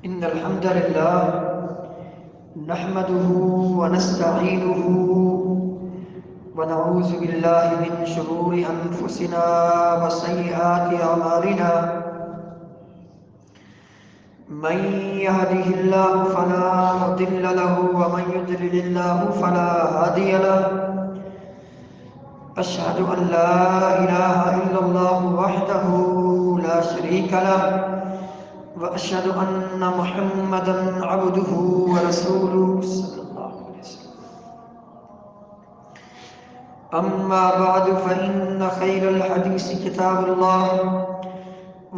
إن الحمد لله نحمده ونستعينه ونعوذ بالله من شرور أنفسنا وسيئات أعمالنا. من يهده الله فلا مضل له ومن يضلل الله فلا هادي له. أشهد أن لا إله إلا الله وحده لا شريك له وأشهد أن محمدا عبده ورسوله صلى الله عليه وسلم. أما بعد فإن خير الحديث كتاب الله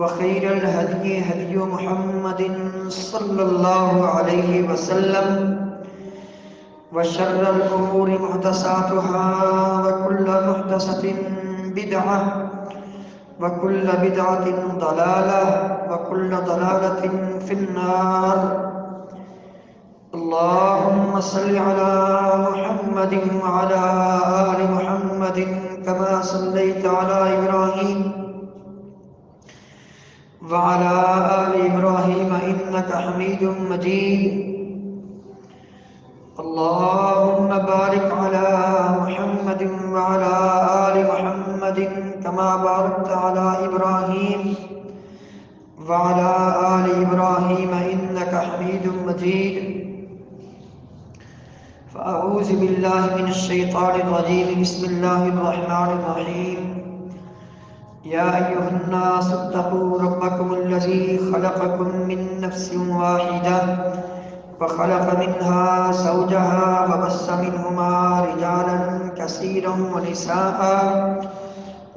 وخير الهدي هدي محمد صلى الله عليه وسلم وشر الأمور محدثاتها وكل محدثة بدعة وكل بدعة ضلالة وكل ضلالة في النار. اللهم صل على محمد وعلى آل محمد كما صليت على إبراهيم وعلى آل إبراهيم إنك حميد مجيد. اللهم بارك على محمد وعلى آل محمد كما باركت على إبراهيم وعلى آل إبراهيم إنك حميد مجيد. فأعوذ بالله من الشيطان الرجيم. بسم الله الرحمن الرحيم. يا أيها الناس اتقوا ربكم الذي خلقكم من نفس واحدة وخلق منها زوجها وبث منهما رجالا كثيرا ونساء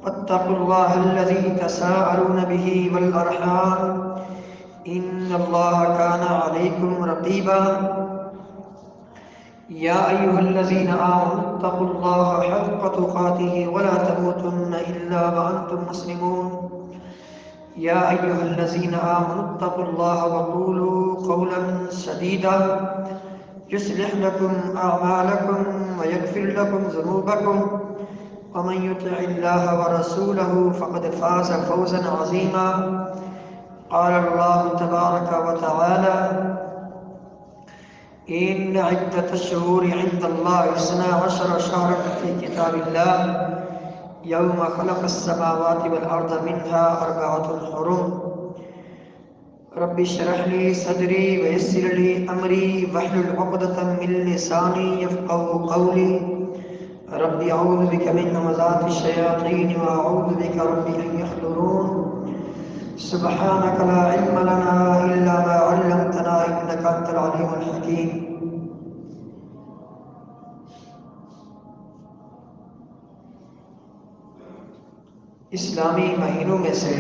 واتقوا الله الذي تساءلون به والأرحام إن الله كان عليكم رقيبا. يا أيها الذين آمنوا اتقوا الله حق تقاته ولا تموتن إلا وأنتم مسلمون. يا أيها الذين آمنوا اتقوا الله وقولوا قولا سديدا يصلح لكم أعمالكم ويغفر لكم ذنوبكم ومن يطع الله ورسوله فقد فاز فوزا عظيما. قال الله تبارك وتعالى: إن عدة الشهور عند الله 12 شهرا في كتاب الله يوم خلق السماوات والأرض منها 4 حرم. رب اشرح لي صدري ويسر لي أمري واحلل عقدة من لساني يفقهوا قولي. رب أعوذ بك من همزات الشياطين وأعوذ بك رب أن يحضرون. سبحانك لا علم لنا إلا ما علمتنا إنك أنت العليم الحكيم. اسلامی مہینوں میں سے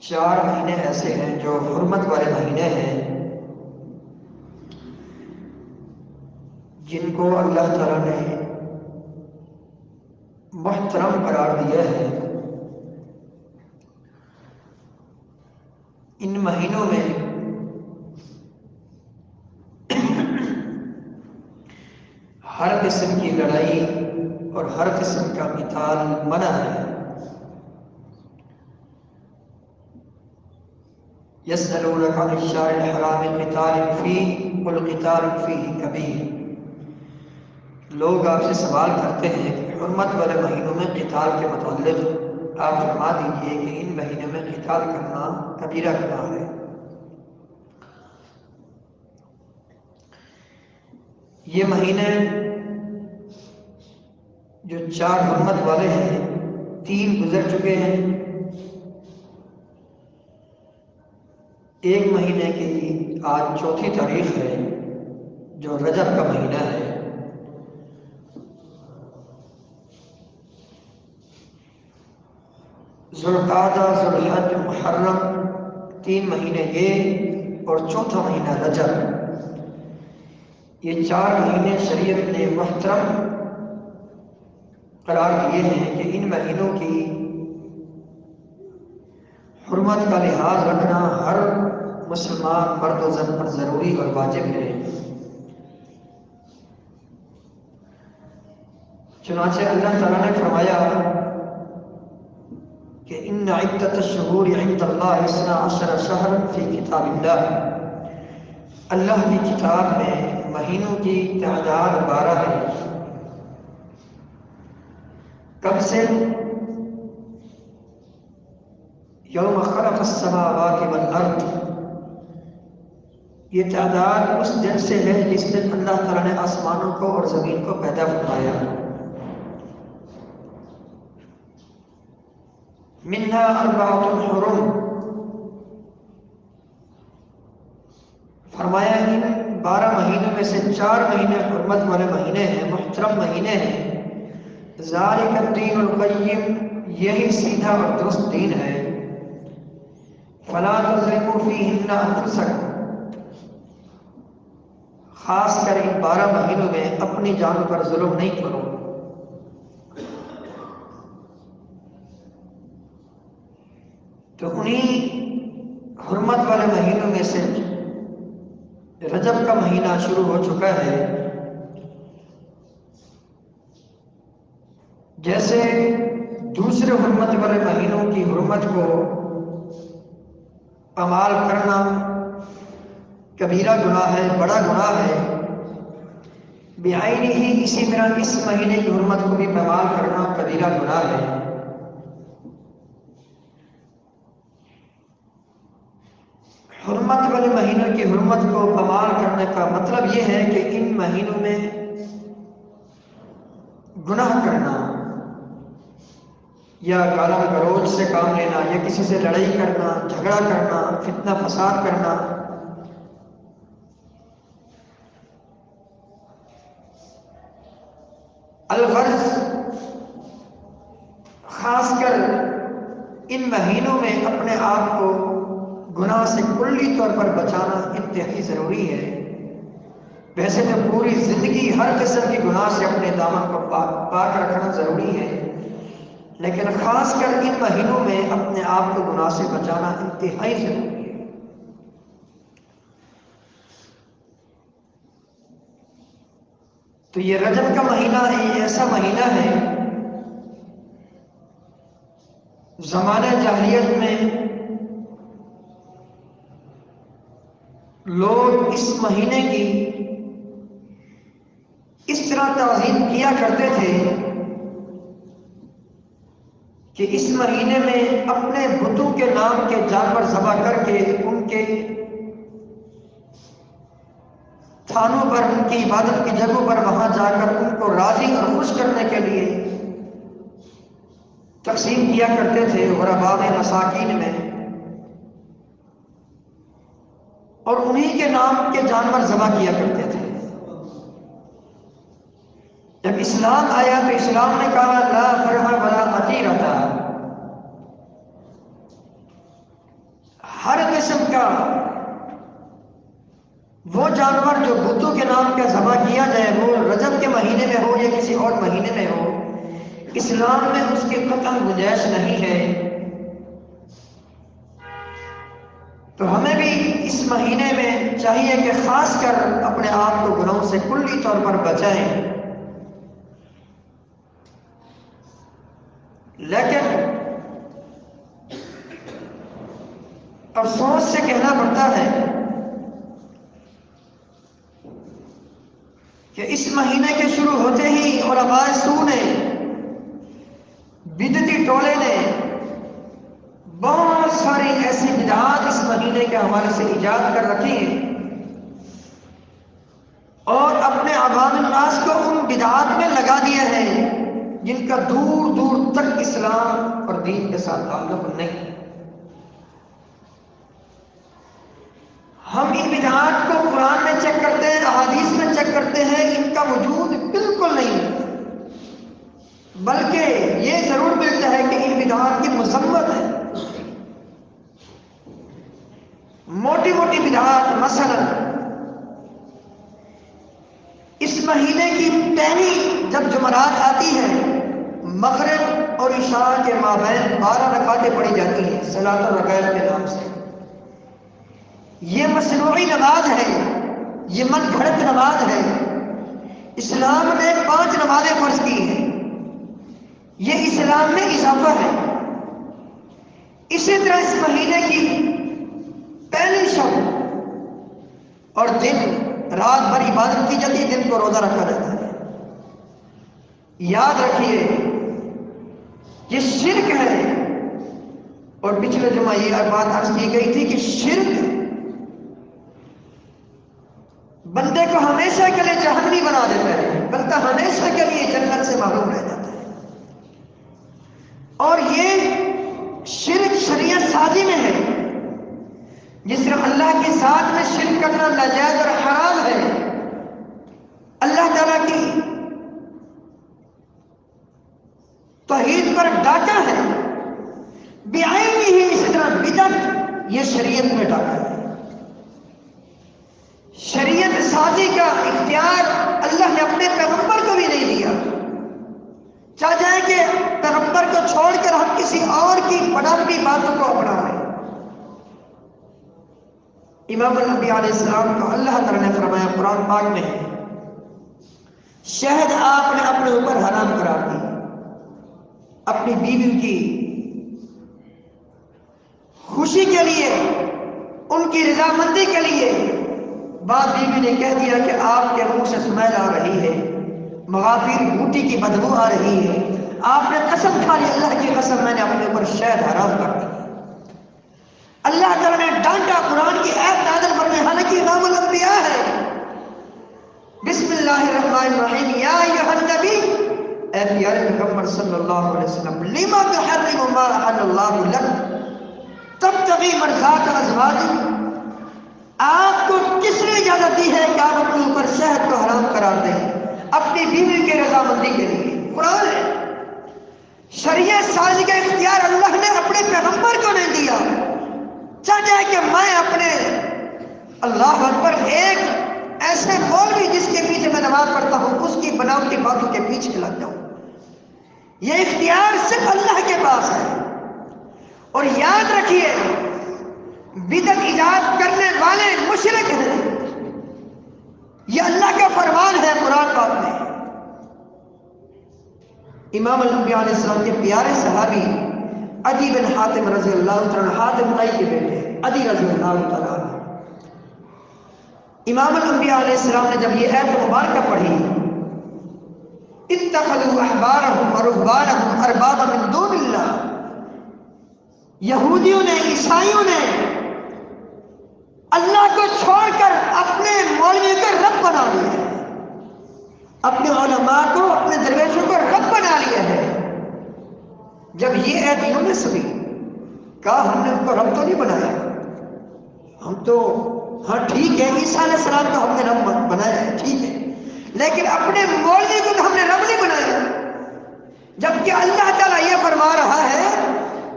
4 مہینے ایسے ہیں جو حرمت والے مہینے ہیں، جن کو اللہ تعالیٰ نے محترم قرار دیا ہے۔ ان مہینوں میں ہر قسم کی لڑائی اور ہر قسم کا قتال منع ہے۔ يسألونك عن الشهر الحرام قتال فيه قل قتال فيه كبير۔ لوگ آپ سے سوال کرتے ہیں کہ حرمت والے مہینوں میں قتال کے متعلق آپ فرما دیجئے کہ ان مہینوں میں قتال کرنا کبیرہ گناہ ہے۔ یہ مہینے جو 4 حرمت والے ہیں، 3 گزر چکے ہیں۔ ایک مہینے کی آج 4 تاریخ ہے جو رجب کا مہینہ ہے۔ ذوالقعدہ، ذوالحج، محرم، 3 مہینے یہ اور 4تھا مہینہ رجب۔ یہ 4 مہینے شریعت نے محترم قرار دیے ہیں کہ ان مہینوں کی حرمت کا لحاظ رکھنا ہر مسلمان مرد و زن پر ضروری اور واجب ہے۔ چنانچہ اللہ تعالیٰ نے فرمایا کہ ان عدت الشہور عند اللہ 12 شہرا فی کتاب اللہ، اللہ کی کتاب میں مہینوں کی تعداد 12 ہے۔ کب سے؟ یوم خلق السماوات والارض، یہ تعداد اس دن سے ہے جس دن اللہ تعالیٰ نے آسمانوں کو اور زمین کو پیدا فرمایا۔ منہا 4 حرم، فرمایا ان 12 مہینوں میں سے 4 مہینے حرمت والے مہینے ہیں، محترم مہینے ہیں۔ ذالک الدین القیم، یہی سیدھا اور درست دین ہے۔ فلا تظلموا فیہن انفسکم، خاص کر ان 12 مہینوں میں اپنی جان پر ظلم نہیں کرو۔ تو انہی حرمت والے مہینوں میں سے رجب کا مہینہ شروع ہو چکا ہے۔ جیسے دوسرے حرمت والے مہینوں کی حرمت کو پامال کرنا کبیرہ گناہ ہے، بڑا گناہ ہے، بعینہ ہی اسی طرح اس مہینے کی حرمت کو بھی پامال کرنا کبیرہ گناہ ہے۔ حرمت والے مہینوں کی حرمت کو پامال کرنے کا مطلب یہ ہے کہ ان مہینوں میں گناہ کرنا یا گالا گلوچ سے کام لینا یا کسی سے لڑائی کرنا، جھگڑا کرنا، فتنہ فساد کرنا، الغرض خاص کر ان مہینوں میں اپنے آپ کو گناہ سے کلی طور پر بچانا انتہائی ضروری ہے۔ ویسے تو پوری زندگی ہر قسم کی گناہ سے اپنے دامن کو پاک رکھنا ضروری ہے، لیکن خاص کر ان مہینوں میں اپنے آپ کو گناہ سے بچانا انتہائی ضروری ہے۔ تو یہ رجب کا مہینہ یہ ایسا مہینہ ہے، زمانہ جاہلیت میں لوگ اس مہینے کی اس طرح تعظیم کیا کرتے تھے کہ اس مہینے میں اپنے بتوں کے نام کے جانور ذبح کر کے ان کے تھانوں پر، ان کی عبادت کی جگہوں پر وہاں جا کر ان کو راضی اور خوش کرنے کے لیے تقسیم کیا کرتے تھے غرباء میں، مساکین میں، اور انہی کے نام کے جانور ذبح کیا کرتے تھے۔ جب اسلام آیا تو اسلام نے کہا لا فرح ولا عتیرۃ، ہر قسم کا وہ جانور جو بتوں کے نام کا ذبح کیا جائے، وہ رجب کے مہینے میں ہو یا کسی اور مہینے میں ہو، اسلام میں اس کی قطعاً گنجائش نہیں ہے۔ تو ہمیں بھی اس مہینے میں چاہیے کہ خاص کر اپنے آپ کو گناہوں سے کلی طور پر بچائیں۔ لیکن افسوس سے کہنا پڑتا ہے کہ اس مہینے کے شروع ہوتے ہی علماء سو نے، بدعتی ٹولے نے بہت ساری ایسی بدعات اس مہینے کے حوالے سے ایجاد کر رکھی ہیں اور اپنے عوام الناس کو ان بدعات میں لگا دیا ہے جن کا دور دور تک اسلام اور دین کے ساتھ تعلق نہیں۔ ہم ان بدعات کو قرآن میں چیک کرتے ہیں، احادیث میں چیک کرتے ہیں، ان کا وجود بالکل نہیں، بلکہ یہ ضرور ملتا ہے کہ ان بدعات کی مذمت ہے۔ موٹی موٹی بدعات، مثلا اس مہینے کی پہلی جب جمعرات آتی ہے، مغرب اور عشاء کے مابین 12 رکعتیں پڑھی جاتی ہیں صلاۃ الرغائب کے نام سے۔ یہ مصنوعی نماز ہے، یہ من گھڑت نماز ہے۔ اسلام نے 5 نمازیں فرض کی ہیں، یہ اسلام میں اضافہ ہے۔ اسی طرح اس مہینے کی پہلی شب اور دن رات بھر عبادت کی جاتی ہے، دن کو روزہ رکھا جاتا ہے۔ یاد رکھیے یہ شرک ہے، اور پچھلے جمعہ یہ بات عرض کی گئی تھی کہ شرک بندے کو ہمیشہ کے لیے جہنمی بنا دیتا ہے، بلکہ ہمیشہ کے لیے جنت سے محروم رہ جاتا ہے۔ اور یہ شرک شریعت سازی میں ہے، جس طرح اللہ کے ساتھ میں شرک کرنا ناجائز اور حرام ہے۔ اللہ تعالیٰ کی توحید پر ڈاکہ ہے، بعینی ہی اسی طرح بدعت یہ شریعت میں ڈاکہ ہے۔ شریعت سازی کا اختیار اللہ نے اپنے پیغمبر کو بھی نہیں دیا، چاہ جائے کہ پیغمبر کو چھوڑ کر ہم کسی اور کی بناوٹی باتوں کو اپنائیں۔ امام الانبیاء علیہ السلام کو اللہ تعالیٰ نے فرمایا قرآن پاک میں، شہد آپ نے اپنے اوپر حرام قرار دی، اپنی بیوی کی خوشی کے لیے، ان کی رضامندی کے لیے۔ بعد بیوی نے کہہ دیا کہ آپ کے منہ سے سمیل آ رہی ہے، مغافیر بوٹی کی بدبو آ رہی ہے، آپ نے قسم کھا لی، اللہ کی قسم میں نے اپنے اوپر شہد حرام کر دی۔ اللہ تعالیٰ نے ڈانٹا، قرآن کی آیت نازل فرمائی، حالانکہ امام الانبیاء ہے۔ بسم اللہ الرحمن الرحیم، یا ایھا النبی، اے پیارے محمد صلی اللہ علیہ وسلم، لما تحرم ما احل اللہ لک تبتغی مرضات ازواجک، آپ کو کس نے اجازت دی ہے کہ آپ اپنے اوپر شہد کو حرام قرار دیں اپنی بیوی کے رضامندی کے لیے؟ قرآن ہے۔ شریعت سازی کا اختیار اللہ نے اپنے پیغمبر کو نہیں دیا، چاہ جائے کہ میں اپنے اللہ اکبر ایک ایسے مولوی جس کے پیچھے میں نماز پڑھتا ہوں اس کی بناوٹی باتوں کے پیچھے لگ جاؤں۔ یہ اختیار صرف اللہ کے پاس ہے۔ اور یاد رکھیے بدعت ایجاد کرنے والے مشرک ہیں، یہ اللہ کا فرمان ہے قرآن پاک میں۔ امام الانبیاء علیہ السلام کے پیارے صحابی عدی بن حاتم رضی اللہ تعالیٰ، حاتم طائی کے بیٹے عدی رضی اللہ تعالیٰ، امام الانبیاء علیہ السلام نے جب یہ آیت مبارکہ پڑھی، اتخذوا احبارهم ورهبانهم اربابا من دون اللہ، یہودیوں نے، عیسائیوں نے اللہ کو چھوڑ کر اپنے مولوی کو رب بنا لیا ہے، اپنے علماء کو، اپنے درویشوں کو رب بنا لیا ہے۔ جب یہ آیت انہوں نے سنی، کہا ہم نے ان کو رب تو نہیں بنایا، ہم تو ہاں ٹھیک ہے عیسیٰ علیہ السلام کو ہم نے رب بنایا ہے، ٹھیک ہے، لیکن اپنے مولوی کو تو ہم نے رب نہیں بنایا۔ جبکہ اللہ تعالیٰ یہ فرما رہا ہے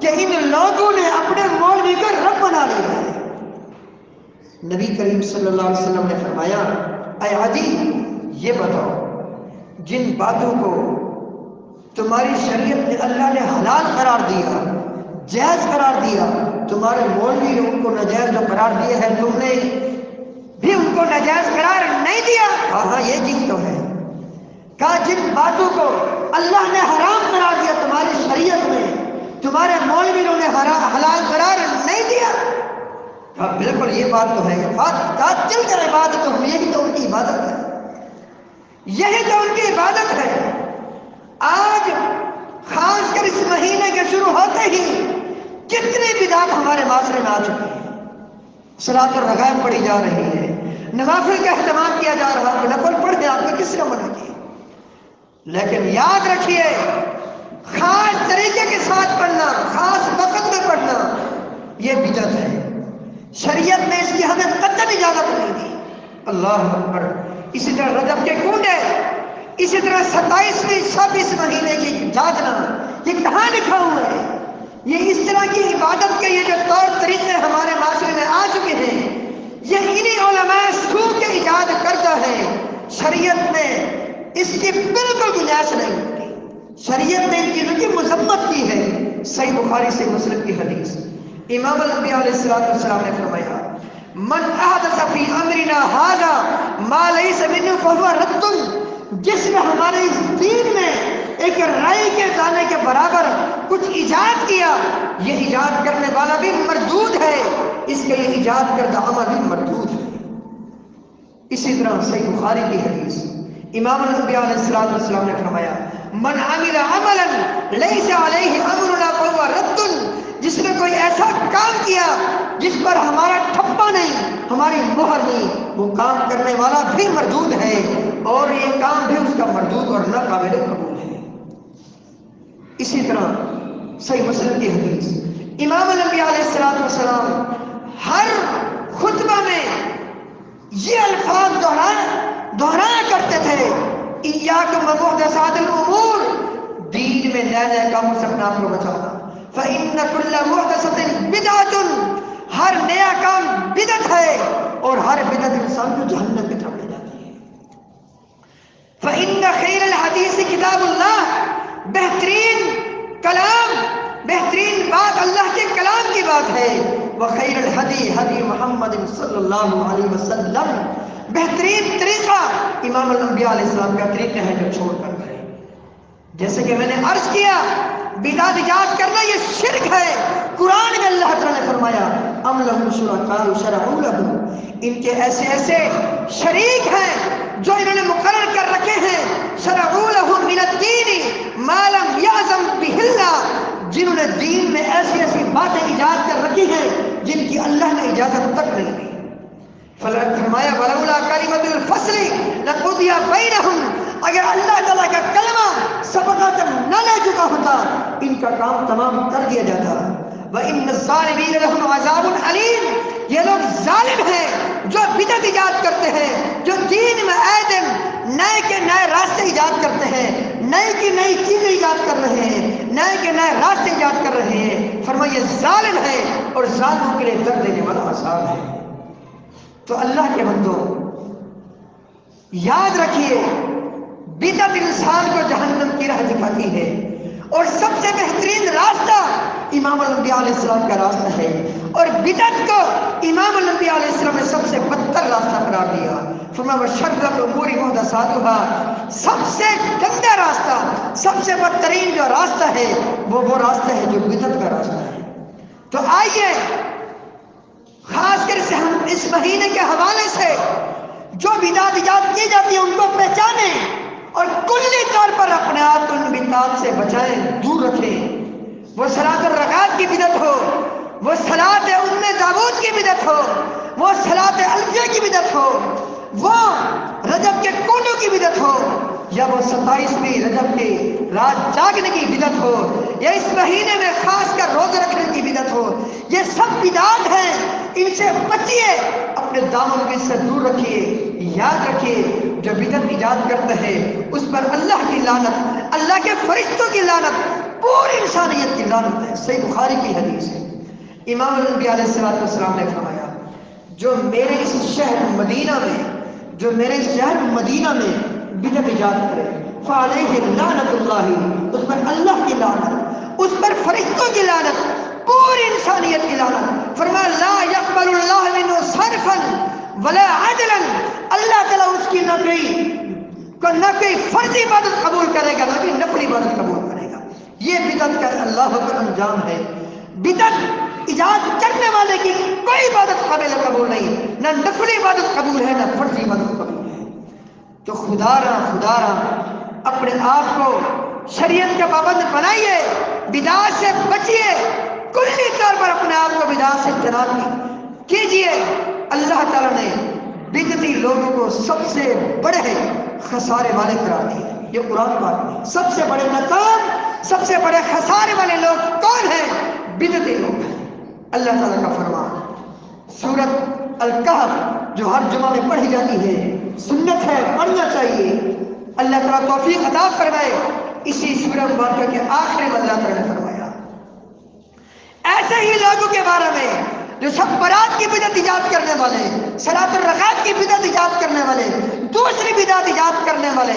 کہ ان لوگوں نے اپنے مولوی کو رب بنا لیا ہے۔ نبی کریم صلی اللہ علیہ وسلم نے فرمایا، اے عدی یہ بتاؤ، جن باتوں کو تمہاری شریعت نے اللہ نے حلال قرار دیا، جائز قرار دیا، تمہارے مولوی نے ان کو ناجائز جو قرار دیا ہے، تم نے بھی ان کو ناجائز قرار نہیں دیا؟ ہاں یہ چیز تو ہے۔ کہا جن باتوں کو اللہ نے حرام قرار دیا تمہاری شریعت میں، تمہارے مولوی نے انہیں حلال قرار نہیں دیا؟ کہا بالکل یہ بات تو ہے۔ کہا چل کر عبادت ہو، یہی تو ان کی عبادت ہے، یہی تو ان کی عبادت ہے۔ آج خاص کر اس مہینے کے شروع ہوتے ہی کتنی بدعات ہمارے معاشرے میں آ چکی ہیں۔ صلاۃ الرغائب پڑھی جا رہی ہے، نوافل کا اہتمام کیا جا رہا ہے، نفل پڑھنے آپ نے کس نے منع کیا؟ لیکن یاد رکھیے خاص طریقے کے ساتھ پڑھنا، خاص وقت میں پڑھنا، یہ بدعت ہے۔ شریعت نے اس کی ہمیں قطعاً اجازت نہیں دی۔ اللہ اکبر۔ اسی طرح رجب کے کنڈے، اسی طرح 27ویں شب اس مہینے کی جاگنا، یہ کہاں لکھا ہوا ہے؟ یہ اس طرح کی عبادت کے یہ جو طور طریقے ہمارے معاشرے میں آ چکے ہیں، یہ انہی علماء سو کے ایجاد کرتا ہے۔ شریعت میں اس کی بالکل گنجائش نہیں ہوتی۔ شریعت نے ان چیزوں کی مذمت کی ہے۔ صحیح بخاری سے مسلم کی حدیث، امام الانبیاء علیہ السلام نے فرمایا، من احدث فی امرنا ھذا ما لیس منہ فہو رد، جس نے ہمارے اس دین میں ایک رائی کے دانے کے برابر کچھ ایجاد کیا، یہ ایجاد کرنے والا بھی مردود ہے، اس کے یہ ایجاد کردہ عمل بھی مردود ہے۔ اسی طرح صحیح بخاری کی حدیث، امام الانبیاء علیہ السلام نے فرمایا من عمل عملا لیس علیہ امرنا فہو رد، جس نے کوئی ایسا کام کیا جس پر ہمارا ٹھپا نہیں، ہماری مہر نہیں، وہ کام کرنے والا بھی مردود ہے، اور یہ کام بھی اس کا مردود اور ناقابل قبول ہے۔ اسی طرح صحیح مسلم کی حدیث، امام الانبیاء علیہ السلام ہر خطبہ میں یہ الفاظ دہرایا کرتے تھے، ایاکم ومحدثات الامور، دین میں نئے نئے کاموں سے اپنے آپ کو بچانا، فإن كل محدثة بدعة، ہر نیا کام بدعت ہے، اور ہر بدعت انسان کو جہنم کی طرف لے جاتی ہے۔ فإن خیر الحدیث کتاب اللہ، بہترین کلام، بہترین بات اللہ کے کلام کی بات ہے، وخیر الہدی ہدی محمد صلی اللہ علیہ وسلم، بہترین طریقہ امام الانبیاء علیہ السلام کا طریقہ ہے جو چھوڑ کر گئے۔ جیسے کہ میں نے عرض کیا بدعت ایجاد کرنا یہ شرک ہے۔ قرآن میں اللہ تعالیٰ نے فرمایا ام لہم شرکاء شرعوا لہم، ان کے ایسے ایسے شریک ہیں جو انہوں نے مقرر کر رکھے ہیں، شرعوا لہم من الدین ما لم یعظم بہ اللہ، جنہوں نے دین میں ایسی ایسی باتیں ایجاد کر رکھی ہیں جن کی اللہ نے اجازت تک نہیں دی۔ فرمایا ولولا کلمۃ الفصل لقضی بینہم، اگر اللہ تعالیٰ کا کلمہ سبقت نہ لے چکا ہوتا ان کا کام تمام کر دیا جاتا۔ وَإِنَّ الظَّالِمِينَ لَهُمْ عَذَابٌ أَلِيمٌ، یہ لوگ ظالم ہیں جو بدعت ایجاد کرتے ہیں، جو دین میں آئے دن نئے کے نئے راستے ایجاد کرتے ہیں، نئے کی نئی چیزیں ایجاد کر رہے ہیں، نئے کے نئے راستے ایجاد کر رہے ہیں۔ فرمایا یہ ظالم ہے اور ظالموں کے لیے درد دینے والا عذاب ہے۔ تو اللہ کے بندو یاد رکھیے بدعت انسان کو جہنم کی راہ دکھاتی ہے، اور سب سے بہترین راستہ امام الانبیاء علیہ السلام کا راستہ ہے، اور بدعت کو امام الانبیاء علیہ السلام نے سب سے بدتر راستہ قرار دیا۔ فرمایا وشر الامور محدثاتها، سب سے گندا راستہ، سب سے بدترین جو راستہ ہے وہ راستہ ہے جو بدعت کا راستہ ہے۔ تو آئیے خاص کر سے ہم اس مہینے کے حوالے سے جو بدعت ایجاد کی جاتی ہے ان کو پہچانیں، اور کلی طور پر اپنے آپ کو ان بدعات سے بچائیں، دور رکھیں۔ وہ صلاۃ الرکعات کی بدعت ہو، وہ صلاۃ ام داؤد کی بدعت ہو، وہ صلاۃ الفیہ کی بدعت ہو، وہ رجب کے کوٹوں کی بدعت ہو، یا وہ 27ویں رجب کی رات جاگنے کی بدعت ہو، یا اس مہینے میں خاص کر روزہ رکھنے کی بدعت ہو، یہ سب بدعات ہیں، ان سے بچیے، اپنے دامن کو اس سے دور رکھیے۔ یاد رکھیے جو بدعت ایجاد کرتا ہے اس پر اللہ کی لعنت، اللہ کے فرشتوں کی لعنت، پوری انسانیت کی لعنت ہے۔ صحیح بخاری کی حدیث ہے، امام الانبیاء علیہ السلام نے فرمایا جو میرے اس شہر مدینہ میں بدعت ایجاد کرے فعلیہ لعنت اللہ، اس پر اللہ کی لعنت، اس پر فرشتوں کی لعنت، پوری انسانیت کی لعنت۔ فرمایا لا یقبل اللہ منہ صرفا ولا عدلا، اللہ تعالیٰ اس کی نہ کوئی فرضی عبادت قبول کرے گا، نہ کوئی نفلی عبادت قبول کرے گا۔ یہ بدعت کا اللہ کا انجام ہے۔ بدعت ایجاد کرنے والے کی کوئی عبادت قابل قبول نہیں، نہ نفلی عبادت قبول ہے، نہ فرضی عبادت قبول ہے۔ تو خدا را اپنے آپ کو شریعت کا پابند بنائیے، بدعت سے بچیے، کلی طور پر اپنے آپ کو بدعت سے اجتناب کیجیے۔ اللہ تعالیٰ نے بدعتی لوگوں کو سب سے بڑے خسارے والے قرار دیے، یہ قرآن پاک میں سب سے بڑے ناکام، سب سے بڑے خسارے والے لوگ کون ہیں؟ بدعتی لوگ ہیں۔ اللہ تعالیٰ کا فرمان سورۃ الکہف جو ہر جمعہ میں پڑھی جاتی ہے، سنت ہے، پڑھنا چاہیے۔ اللہ تعالیٰ توفیق عطا فرمائے۔ اسی سورہ مبارکہ کے آخر میں اللہ تعالیٰ نے فرمایا ایسے ہی لوگوں کے بارے میں جو سب برات کی بدعت ایجاد کرنے والے، صلاۃ الرکعات کی بدعت ایجاد کرنے والے، دوسری بدعت ایجاد کرنے والے،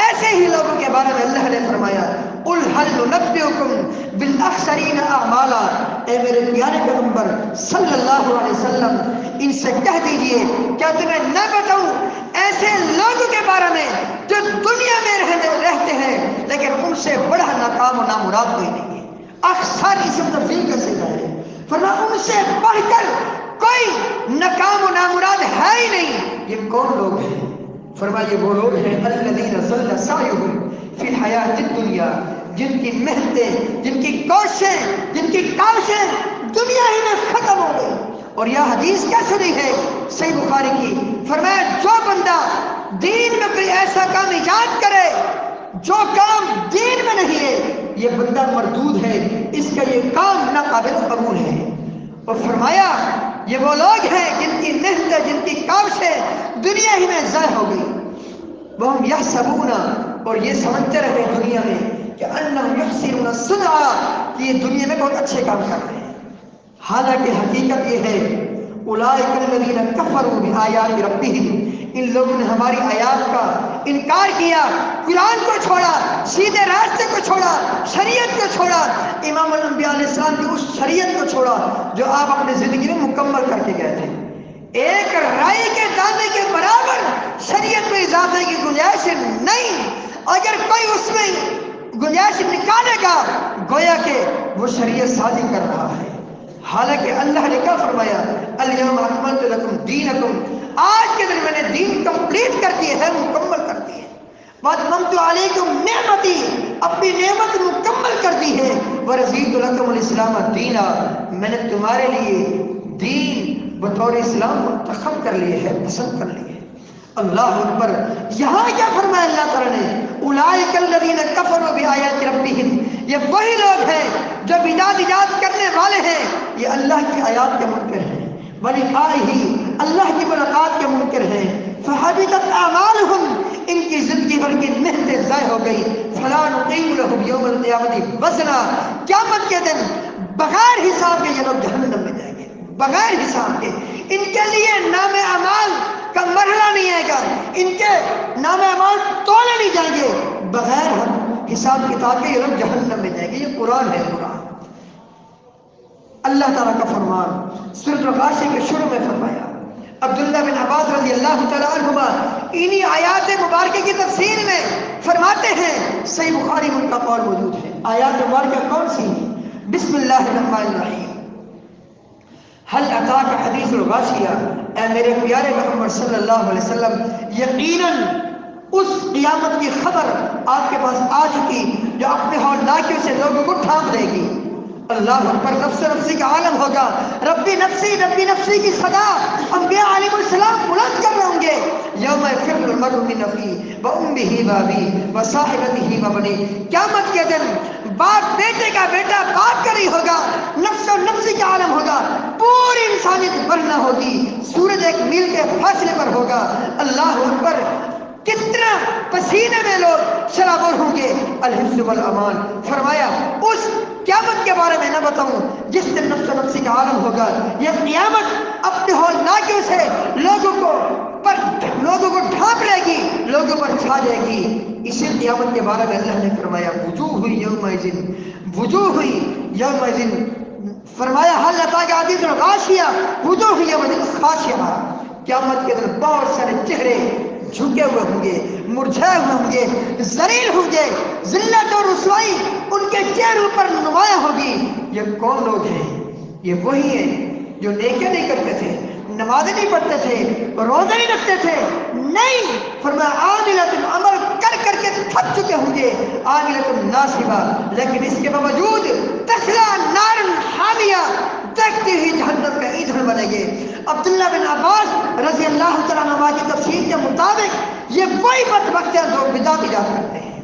ایسے ہی لوگوں کے بارے میں اللہ نے فرمایا قل هل ننبئکم بالاخسرین اعمالا، اے میرے پیارے پیغمبر صلی اللہ علیہ وسلم ان سے کہہ دیجئے کیا تمہیں نہ بتاؤں ایسے لوگوں کے بارے میں جو دنیا میں رہتے ہیں لیکن ان سے بڑا ناکام و نامراد کوئی نہیں ہے۔ اکثر اسم تفضیل کا صیغہ ہے، فرمایا ان سے بڑھ کر کوئی ناکام و نامراد ہے ہی نہیں۔ یہ کون لوگ ہیں؟ فرمایا یہ وہ لوگ ہیں الذین ضل سعیہم فی الحیاۃ الدنیا، جن کی محنتیں، جن کی کوششیں، جن کی کاوشیں دنیا ہی میں ختم ہو گئی۔ اور یہ حدیث کیا سنی ہے صحیح بخاری کی؟ فرمایا جو بندہ دین میں کوئی ایسا کام ایجاد کرے جو کام دین میں نہیں ہے، یہ بندہ مردود ہے، اس کا یہ کام ناقابل قبول ہے۔ اور فرمایا یہ وہ لوگ ہیں جن کی محنت، جن کی کاوشیں دنیا ہی میں ضائع ہو گئی۔ وہم یحسبون، اور یہ سمجھتے رہے دنیا میں کہ انہم یحسنون صنعا، کہ یہ دنیا میں بہت اچھے کام کر رہے ہیں، حالانکہ حقیقت یہ ہے اولئک الذین کفروا بآیات ربہم، ان لوگوں نے ہماری آیات کا انکار کیا، قرآن کو چھوڑا، سیدھے راستے کو چھوڑا، شریعت کو چھوڑا، امام الانبیاء علیہ السلام کی اس شریعت کو چھوڑا جو آپ اپنی زندگی میں مکمل کر کے گئے تھے۔ ایک رائی کے دانے کے برابر شریعت میں اضافے کی گنجائش نہیں، اگر کوئی اس میں گنجائش نکالے گا گویا کہ وہ شریعت سازی کر رہا ہے۔ حالانکہ اللہ نے کیا فرمایا؟ الیوم اکملت لکم دینکم، آج کے دن میں نے دین کمپلیٹ کر دی ہے، مکمل کر دی ہے۔ واتممت علیکم نعمتی، اپنی نعمت مکمل کر دی ہے۔ ورضیت لکم الاسلام دینا، میں نے تمہارے لیے دین بطور اسلام منتخب کر لیے ہے، پسند کر لیے ہے۔ اللہ اکبر۔ یہاں کیا فرمایا اللہ تعالیٰ نے؟ اولئک الذین کفروا بآیات ربہم، یہ وہی لوگ ہیں جو بدعت ایجاد کرنے والے ہیں، یہ اللہ کی آیات کے منکر ہیں، ولقائہ، اللہ کی ملاقات کے منکر ہیں۔ فحبطت اعمالہم، ان کی زندگی بھر کی محنتیں ضائع ہو گئی۔ فلا نقیم لہم یوم القیامۃ وزنا، قیامت کے دن بغیر حساب کے یہ لوگ جہنم میں جائیں گے، بغیر حساب کے۔ ان کے لیے نام اعمال کا مرحلہ نہیں آئے گا، ان کے نام اعمال تولے نہیں جائیں گے، بغیر حساب کتاب کے یہ لوگ جہنم میں جائیں گے۔ یہ قرآن ہے، قرآن۔ اللہ تعالیٰ کا فرمان سورۃ الغاشیہ کے شروع میں فرمایا۔ عبداللہ بن عباس رضی اللہ تعالیٰ عنہما انہی آیات مبارکہ کی تفسیر میں فرماتے ہیں، صحیح بخاری میں ان کا قول موجود ہے۔ آیات مبارکہ کون سی؟ بسم اللہ الرحمن الرحیم، هل اتاک حدیث الغاشیہ، اے میرے پیارے محمد صلی اللہ علیہ وسلم، یقیناً اس قیامت کی خبر آپ کے پاس آ چکی جو اپنے ہولناکیوں سے لوگوں کو ڈھانپ دے گی۔ اللہ اکبر۔ نفس نفسی کا عالم ہوگا، ربی نفسی کی صدا انبیاء علیہ السلام بلند کر رہے ہوں گے۔ یوم یفر المرء من اخیہ وامہ وابیہ وصاحبتہ وبنیہ، قیامت کے دن باپ بیٹے کا، بیٹا باپ کا نہیں ہوگا، نفس و نفسی کا عالم ہوگا، پوری انسانیت برنا ہوگی، سورج ایک میل کے فاصلے پر ہوگا۔ اللہ اکبر۔ کتنا پسینے میں لوگ شرابور ہوں گے۔ الحفظ والامان۔ فرمایا اس قیامت کے بارے میں نہ بتاؤں جس دن نفس و نفسی کا عالم ہوگا، یہ قیامت اپنے ہولناکیوں سے لوگوں کو ڈھانپ لے گی، لوگوں پر چھا جائے گی۔ اسی قیامت کے بارے میں اللہ نے فرمایا وجوہ یومئذ، وجوہ یومئذ، فرمایا حل اتاک حدیث الغاشیہ، وجوہ یومئذ خاشعہ، قیامت کے دن بہت سارے چہرے جھکے ہوئے ہوں گے، مرجھائے ہوئے ہوں گے، ذلیل ہوں گے، ذلت اور رسوائی ان کے چہروں پر نمایاں ہوگی۔ یہ کون لوگ ہیں؟ یہ وہی ہیں جو نیکیاں نہیں کرتے تھے، نمازیں نہیں پڑھتے تھے، روزے نہیں رکھتے تھے، نہیں، فرمایا عاملۃ، عمل کر کر کے تھک چکے ہوں گے، عاملۃ ناصبہ، لیکن اس کے باوجود تصلیٰ نار حامیہ، دیکھتے ہی جہنم کا ایندھن بنے گے۔ عبداللہ بن عباس رضی اللہ تعالیٰ عنہ کی تفسیر کے مطابق یہ وہی بدبخت ہیں جو بدعت ایجاد کرتے ہیں۔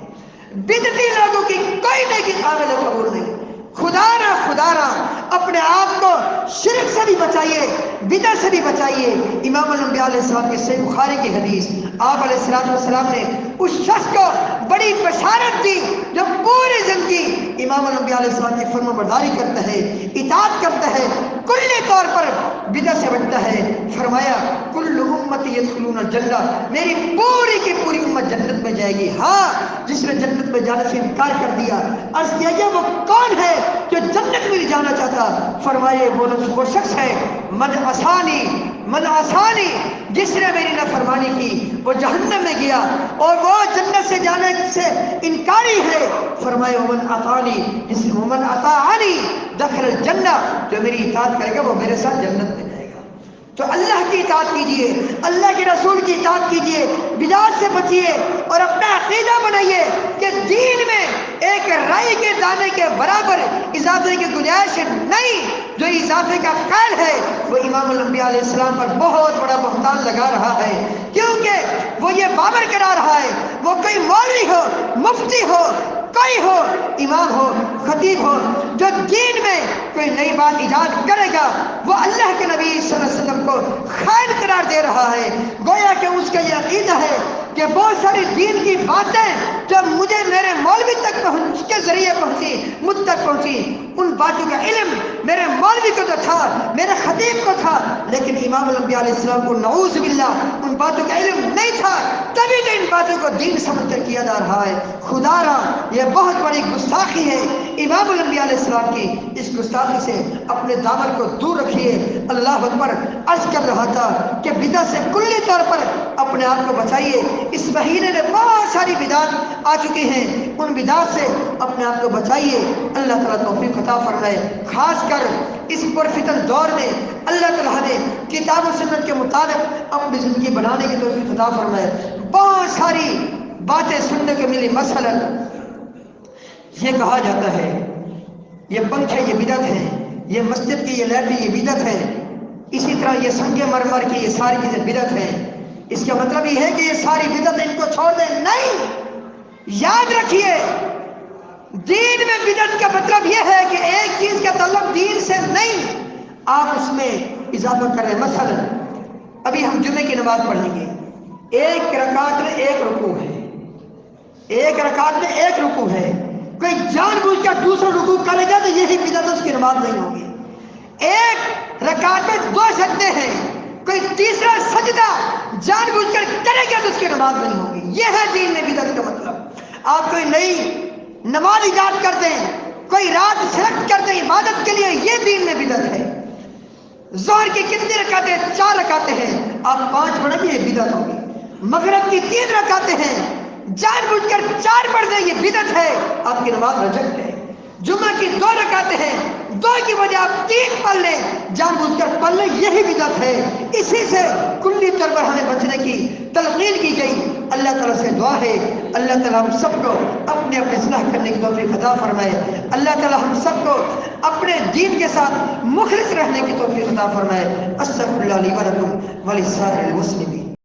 بدعتی لوگوں کی کوئی نیکی قابل قبول نہیں۔ خدا را اپنے آپ کو شرک سے بھی بچائیے، بدعت سے بھی بچائیے۔ امام الانبیاء علیہ السلام کی صحیح بخاری کی حدیث، آپ علیہ السلام نے اس شخص کو بڑی بشارت دی جو پوری زندگی امام الانبیاء علیہ السلام کی فرما برداری کرتا ہے، اطاعت کرتا ہے، کلی طور پر بدعت سے بچتا ہے۔ فرمایا کل امتی یدخلون الجنہ، میری پوری کی پوری امت جنت میں جائے گی، ہاں جس نے جنت میں جانے سے انکار کر دیا۔ عرض کیا گیا وہ کون ہے جو جنت میں نہیں جانا چاہتا؟ فرمائے وہ شخص ہے من عصانی جس نے میری نافرمانی کی وہ جہنم میں گیا اور وہ جنت سے جانے سے انکاری ہے۔ فرمائے ومن اطاعنی، ومن اطاعنی دخل الجنہ، جو میری اطاعت کرے گا وہ میرے ساتھ جنت میں جائے گا۔ تو اللہ کی اطاعت کیجئے، اللہ کے رسول کی اطاعت کیجئے، بدعات سے بچیے اور اپنا عقیدہ بنائیے کہ دین میں ایک رائی کے دانے کے برابر اضافے کی گنجائش نہیں۔ جو اضافے کا قائل ہے وہ امام الانبیاء علیہ السلام پر بہت بڑا بہتان لگا رہا ہے، کیونکہ وہ یہ باور کرا رہا ہے وہ کوئی مولوی ہو، مفتی ہو، کوئی ہو، امام ہو، خطیب ہو، جو دین میں کوئی نئی بات ایجاد کرے گا وہ اللہ کے نبی صلی اللہ علیہ وسلم کو خائن قرار دے رہا ہے۔ گویا کہ اس کا یہ عقیدہ ہے کہ بہت ساری دین کی باتیں جب مجھے میرے مولوی تک اس کے ذریعے پہنچی، مجھ تک پہنچی، ان باتوں کا علم میرے مولوی کو تو تھا، میرے خطیب کو تھا، لیکن امام الانبیاء علیہ السلام کو نعوذ باللہ ان باتوں کا علم نہیں تھا، تبھی تو ان باتوں کو دین سمجھ کر کیا جا رہا ہے۔ خدا را یہ بہت بڑی گستاخی ہے امام الانبیاء علیہ السلام کی، اس گستاخی سے اپنے دامن کو دور رکھیے۔ اللہ اکبر، عرض کر رہا تھا کہ بدعت سے کلی طور پر اپنے آپ کو بچائیے۔ اس مہینے میں بہت ساری بدعات آ چکی ہیں، ان بدعات سے اپنے آپ کو بچائیے۔ اللہ تعالیٰ توفیق عطا فرمائے، خاص کر اس پرفتن دور میں اللہ تعالیٰ نے کتاب و سنت کے مطابق اپنی زندگی بنانے کی توفیق عطا فرمائے۔ بہت ساری باتیں سننے کو ملی، مثلا یہ کہا جاتا ہے یہ پنکھے یہ بدعت ہے، یہ مسجد کی یہ لائٹ یہ بدعت ہے، اسی طرح یہ سنگ مرمر کی یہ ساری چیزیں بدعت ہیں۔ اس کا مطلب یہ ہے کہ یہ ساری بدعت ان کو چھوڑ دیں؟ نہیں، یاد رکھیے دین میں بدعت کا مطلب یہ ہے کہ ایک چیز کا تعلق دین سے نہیں، آپ اس میں اضافہ کر رہے ہیں۔ مثلا ابھی ہم جمعے کی نماز پڑھیں گے، ایک رکعت میں ایک رکوع ہے، ایک رکعت میں ایک رکوع ہے، کوئی جان بوجھ کر دوسرا رکوع کرے گا تو یہی بدعت، اس کی نماز نہیں ہوگی۔ ایک رکعت میں دو سجدے ہیں، کوئی تیسرا سجدہ جان بوجھ کر کرے گا تو اس کی نماز نہیں ہوگی۔ یہ ہے دین میں بدعت کا مطلب۔ آپ کوئی نئی نماز ایجاد کر دیں، کوئی رات سلیکٹ کر دیں عبادت کے لیے، یہ دین میں بدعت ہے۔ ظہر کی کتنی رکعتیں؟ 4 رکعتیں ہیں، آپ 5 پڑھیں گے یہ بدعت ہوگی۔ مغرب کی 3 رکعتیں ہیں، جان بوجھ کر 4 پڑھ دیں یہ بدعت ہے، آپ کی نماز ریجیکٹ ہے۔ جمعہ کی 2 رکعتیں ہیں، 2 کی وجہ آپ 3 پڑھ لیں، جان بوجھ کر پڑھ لیں، یہی بدعت ہے۔ اسی سے کلی طور پر ہمیں بچنے کی تلقین کی گئی۔ اللہ تعالیٰ سے دعا ہے اللہ تعالیٰ ہم سب کو اپنے اپنے اصلاح کرنے کی توفیق عطا فرمائے۔ اللہ تعالیٰ ہم سب کو اپنے دین کے ساتھ مخلص رہنے کی توفیق عطا فرمائے۔ استغفر اللہ لی ولکم ولسائر المسلمین۔